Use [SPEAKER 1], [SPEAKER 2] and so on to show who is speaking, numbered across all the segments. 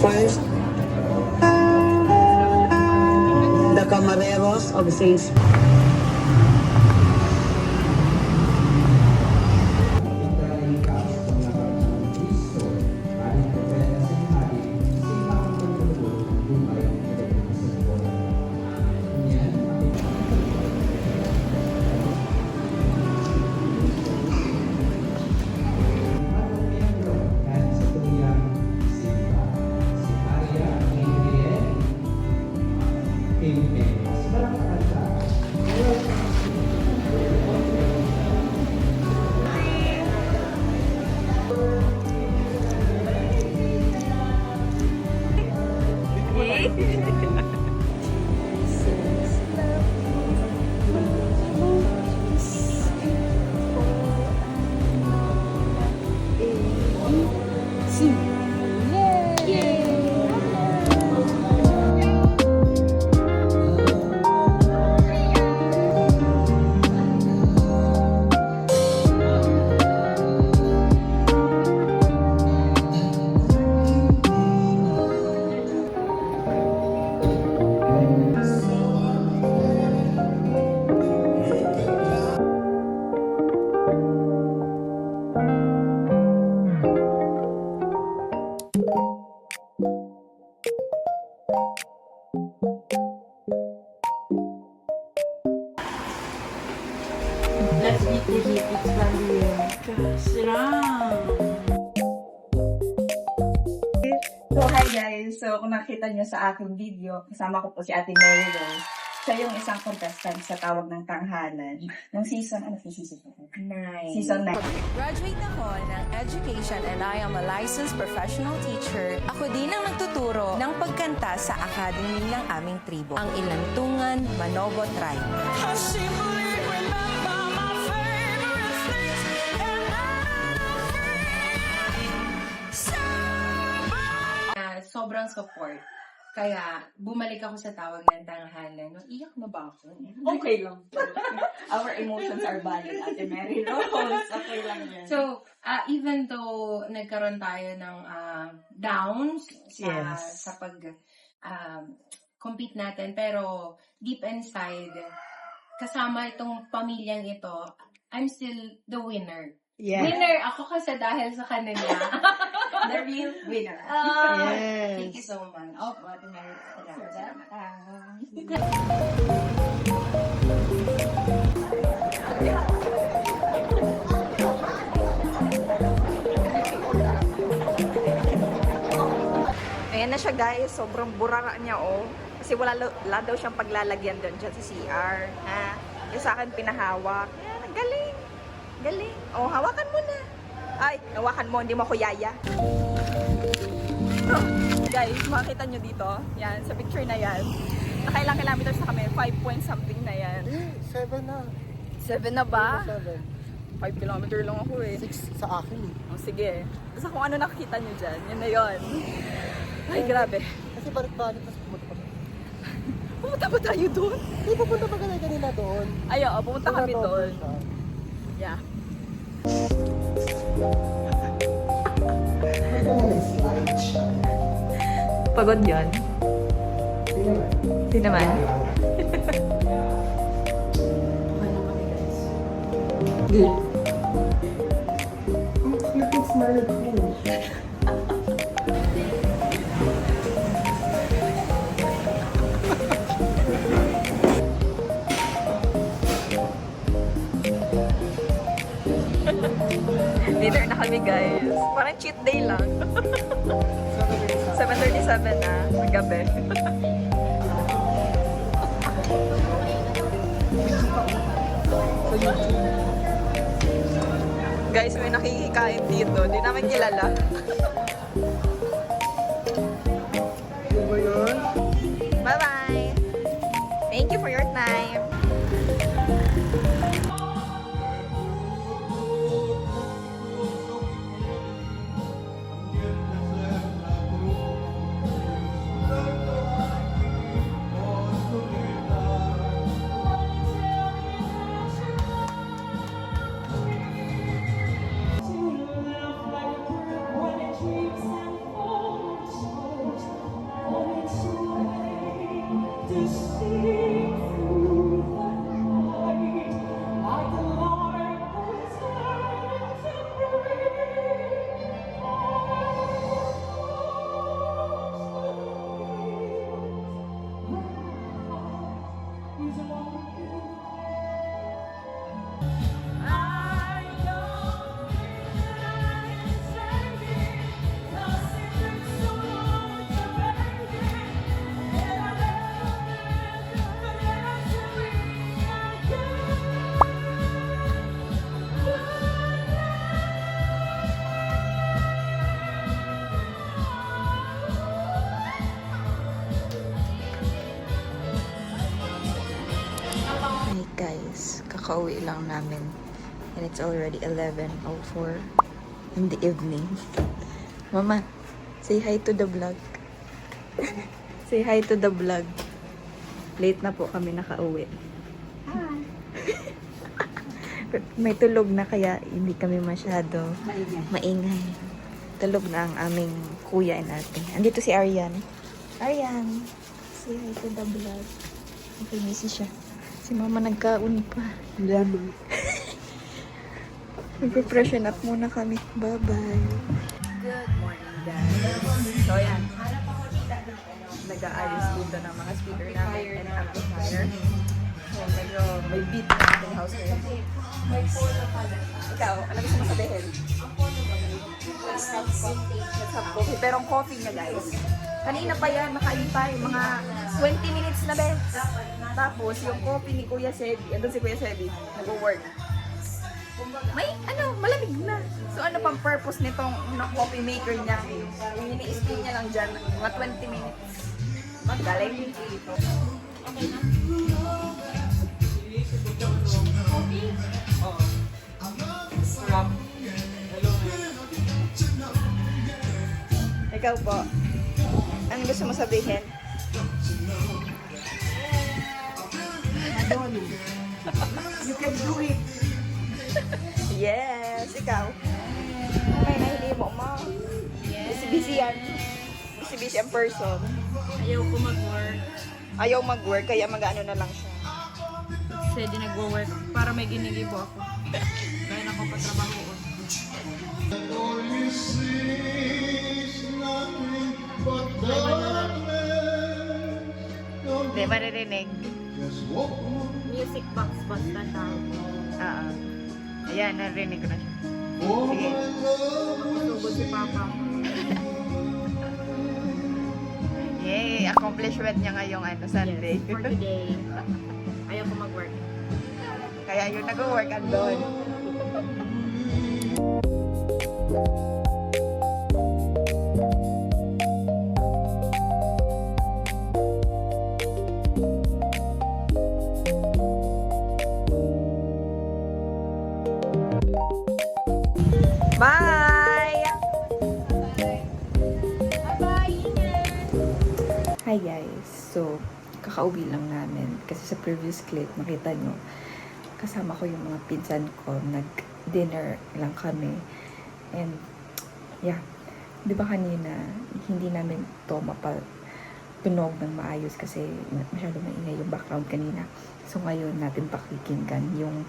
[SPEAKER 1] First, the Camareros of Saint
[SPEAKER 2] Let's beat the heat. It's Valerian.
[SPEAKER 3] So, hi guys! So, kung nakita nyo sa aking video, kasama ko po si Ate Mary Rose. Siya yung isang contestant sa Tawag ng Tanghalan ng season, ano si season 9? Season 9.
[SPEAKER 4] Graduate ako ng Education and I am a licensed professional teacher. Ako din ang nagtuturo ng pagkanta sa academy ng aming tribo, ang Ilantungan Manobo Tribe.
[SPEAKER 2] Sobrang support. Kaya, bumalik ako sa Tawag ng Tanghalan. No, iyak na ba ako?
[SPEAKER 3] Okay lang. Our emotions are valid, Ate Mary Rose. Okay lang yan.
[SPEAKER 2] So, even though nagkaroon tayo ng downs sa pag compete natin, pero deep inside, kasama itong pamilyang ito, I'm still the winner.
[SPEAKER 5] Yes.
[SPEAKER 2] Winner ako kasi dahil sa kanila.
[SPEAKER 3] The real winner.
[SPEAKER 5] Yes.
[SPEAKER 2] Thank you so much.
[SPEAKER 3] Oh, Ate Mary. Salamat.
[SPEAKER 6] Ayan na siya guys, sobrang burara niya oh. Kasi wala daw siyang paglalagyan doon dyan sa CR. Ha? Yung sa akin pinahawak. Ayan, galing. Galing. Oh, hawakan mo na. Ay, hawakan mo, hindi mo ako yaya. Guys, makikita nyo dito. Yan, sa picture na yan. Nakailang kilometers na kami. 5 point something na yan.
[SPEAKER 5] 7 na.
[SPEAKER 6] 7 na ba?
[SPEAKER 5] 7.
[SPEAKER 6] 5 kilometer lang ako eh.
[SPEAKER 5] 6 sa akin eh.
[SPEAKER 6] Oh, sige. Basta kung ano nakikita nyo dyan, yun na yun. Ay, grabe.
[SPEAKER 5] Kasi balik-balik tapos pumunta pa.
[SPEAKER 6] Pumunta ba tayo doon?
[SPEAKER 5] Hindi, pupunta pa kanina doon.
[SPEAKER 6] Ay, oo, pumunta kami doon. Yeah. Pagod yun. Hindi naman.
[SPEAKER 5] Good. You can smile at me.
[SPEAKER 6] Dinner na kami guys. Parang cheat day lang. 7:37 na, ng gabi. Guys, may nakikikain dito. Di namin kilala. Bye-bye! Thank you for your time. kakauwi lang namin. And it's already 11:04 in the evening. Mama, say hi to the vlog. Say hi to the vlog. Late na po kami nakauwi. Hi! May tulog na kaya hindi kami masyado maingay. Tulog na ang aming kuya and ate. Andito si Arian. Arian! Say hi to the vlog. Okay, missy siya. Si mama nagkaun pa.
[SPEAKER 5] Lemon.
[SPEAKER 6] Mag-freshen up muna kami. Bye-bye. Good morning, guys. So, yan. Nag-aayos dito ng mga speaker namin and amplifier. So, medyo may beat na ating house ngayon. Ikaw, ano gusto mo sabihin? Let's have coffee. Pero ang coffee niya, guys, kanina pa yan, makain pa yung mga 20 minutes na, be. Tapos, yung coffee ni Kuya Sebi, andun si Kuya Sebi, nag-work. May, malamig na. So, ano pang purpose nitong coffee maker niya? Yung ini-steam niya lang dyan, mga 20 minutes. Magaling. Okay na? Ikaw po, ano gusto mo sabihin?
[SPEAKER 5] Madonna. You can do it.
[SPEAKER 6] Yes, ikaw. Okay, nahili mo, ma. Yes. Busy yan. Busy ang person.
[SPEAKER 2] Ayaw ko mag-work.
[SPEAKER 6] Ayaw mag-work, kaya mag-ano na lang siya.
[SPEAKER 2] Kasi di nag-work para may ginigibo ako. Kaya na ako patrabaho ko.
[SPEAKER 6] Hindi, maririnig.
[SPEAKER 2] Music box basta tawag.
[SPEAKER 6] Ayan, narinig ko na siya. Sige.
[SPEAKER 2] Tugod si Papa.
[SPEAKER 6] Yay! Accomplishment niya ngayong Sunday.
[SPEAKER 2] For today. Ayaw ko mag-work.
[SPEAKER 6] Kaya yung nag-work andon. Bye! Hi guys! So, kakauwi lang namin. Kasi sa previous clip, nakita nyo, kasama ko yung mga pinsan ko. Nag-dinner lang kami. And, yeah. Di ba kanina, hindi namin to mapatunog ng maayos kasi masyado maingay yung background kanina. So, ngayon natin pakikinggan yung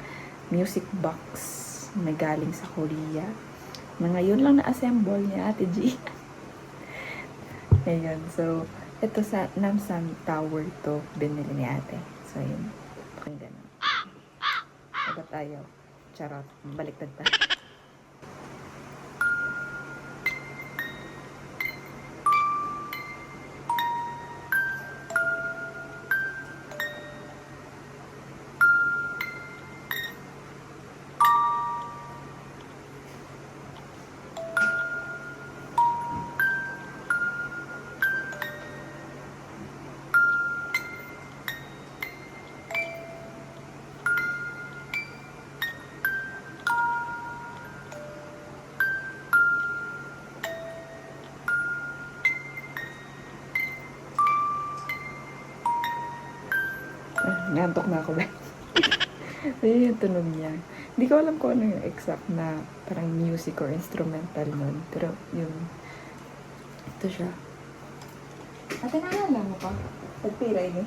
[SPEAKER 6] music box na galing sa Korea. Na ngayon lang na-assemble niya, Ate G. Ayun, so, ito sa Namsan Tower to, binili ni ate. So, yun. Pakinggan na. Diba tayo? Charot. Baliktad tayo. Nantok na ako ba? Ayun yung tunog niya. Hindi ko alam kung ano yung exact na parang music or instrumental nun. Pero yung ito siya. Ate, naalala mo pa? Pagpira ini.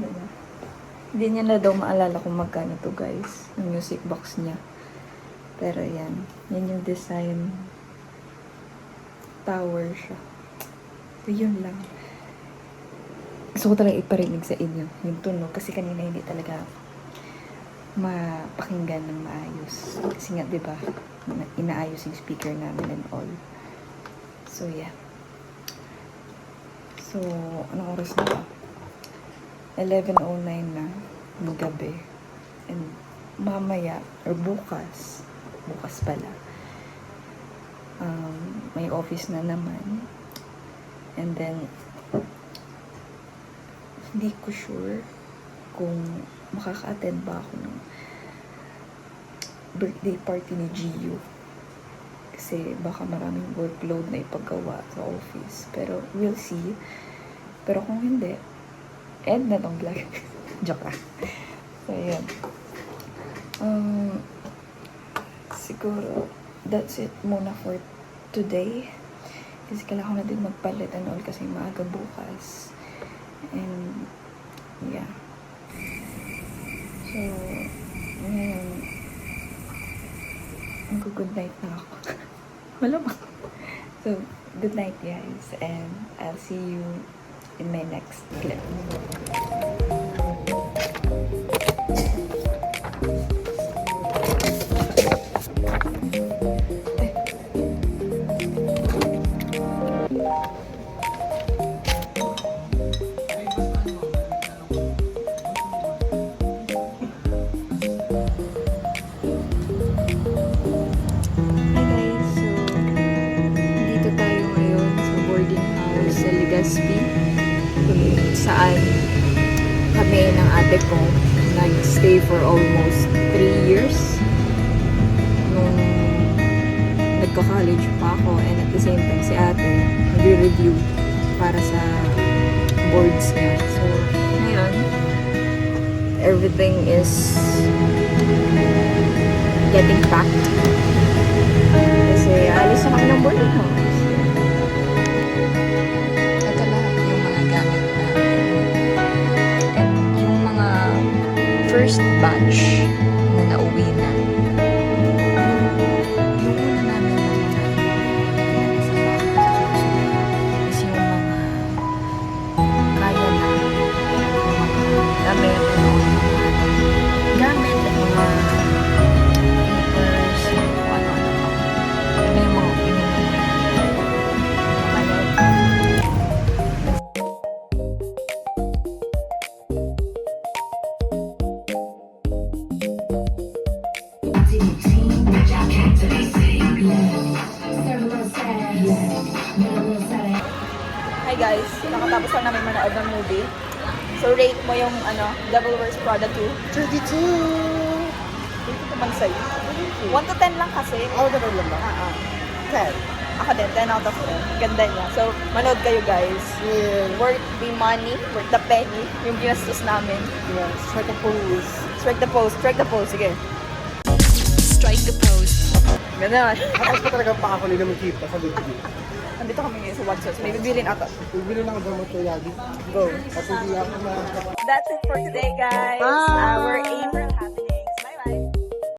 [SPEAKER 6] Ano ba? Hindi niya na daw maalala kung magkano to guys. Yung music box niya. Pero yan. Yan yung design. Tower siya. So yun lang. Gusto ko talaga iparinig sa inyo yung tunog kasi kanina hindi talaga mapakinggan ng maayos. Kasi nga, di ba, inaayos yung speaker namin and all. So, yeah. So, anong oras na ba? 11:09 na ng gabi. And mamaya, or bukas pala, may office na naman. And then, hindi ko sure
[SPEAKER 7] kung makaka-attend ba ako ng birthday party ni Gio. Kasi baka maraming workload na ipagawa sa office. Pero we'll see. Pero kung hindi, end na tong vlog. Joke lang. So, yun. Siguro, that's it muna for today. Kasi kailangan ko na din magpalit and all kasi maaga bukas. And, yeah. So, ngayon, mag-good night na ako. Wala ba? So, good night guys. And I'll see you in my next clip. Hi guys, so dito tayo ngayon sa boarding house sa Legazpi kung saan kami ng ate ko nag-stay for almost 3 years nung nagka-college pa ako, and at the same time si ate nag-review para sa boards niya. So ngayon everything is getting packed kasi alis na kami ng boarding house. Ito lahat yung mga gamit namin. And yung mga first batch na nauwi na. Yung una namin na mga is yung mga kaya na gamit, gamit at mga papers, kung ano-ano pa. Ano yung mga pinili.
[SPEAKER 6] Hi guys, nakatapos lang namin manood ng movie. So rate mo yung Devil Wears Prada 2.
[SPEAKER 5] 32!
[SPEAKER 6] Dito naman sa'yo. 1 to 10 lang kasi.
[SPEAKER 5] Ako na lang ba? 10.
[SPEAKER 6] Ako din, 10 out of 10. Ganda niya. So, manood kayo guys.
[SPEAKER 5] Yeah.
[SPEAKER 6] Worth the money, worth the penny, yung ginastos namin.
[SPEAKER 5] Yeah. Strike a pose.
[SPEAKER 6] Strike the pose, strike the pose. Sige.
[SPEAKER 4] Strike the pose.
[SPEAKER 6] Ganda.
[SPEAKER 5] Tapos pa talaga pa ako nila makita sa video.
[SPEAKER 6] Nandito kami ngayon sa Watson. May bibilin ata.
[SPEAKER 5] Bibili lang ako mo Yagi.
[SPEAKER 6] Go.
[SPEAKER 5] Kasi hindi ako na...
[SPEAKER 6] That's it for today guys.
[SPEAKER 5] Bye!
[SPEAKER 6] Our aim for